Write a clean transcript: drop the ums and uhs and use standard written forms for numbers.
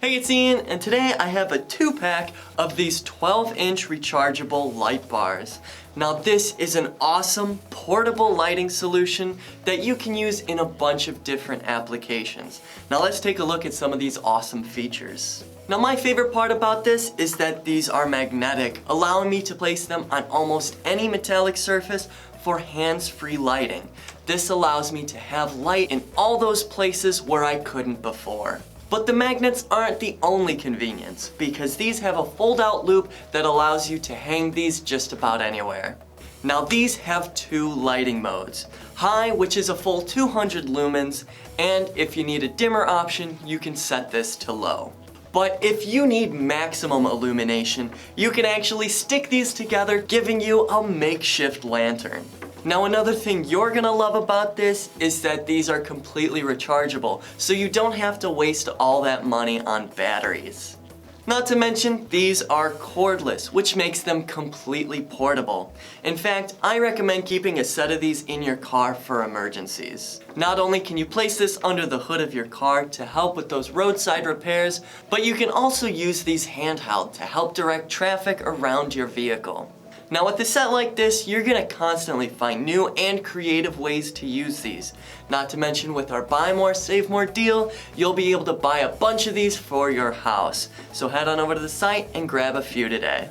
Hey, it's Ian, and today I have a 2-pack of these 12-inch rechargeable light bars. Now this is an awesome portable lighting solution that you can use in a bunch of different applications. Now let's take a look at some of these awesome features. Now my favorite part about this is that these are magnetic, allowing me to place them on almost any metallic surface for hands-free lighting. This allows me to have light in all those places where I couldn't before. But the magnets aren't the only convenience, because these have a fold-out loop that allows you to hang these just about anywhere. Now these have 2 lighting modes. High, which is a full 200 lumens, and if you need a dimmer option, you can set this to low. But if you need maximum illumination, you can actually stick these together, giving you a makeshift lantern. Now another thing you're gonna love about this is that these are completely rechargeable, so you don't have to waste all that money on batteries. Not to mention, these are cordless, which makes them completely portable. In fact, I recommend keeping a set of these in your car for emergencies. Not only can you place this under the hood of your car to help with those roadside repairs, but you can also use these handheld to help direct traffic around your vehicle. Now with a set like this, you're gonna constantly find new and creative ways to use these. Not to mention, with our buy more, save more deal, you'll be able to buy a bunch of these for your house. So head on over to the site and grab a few today.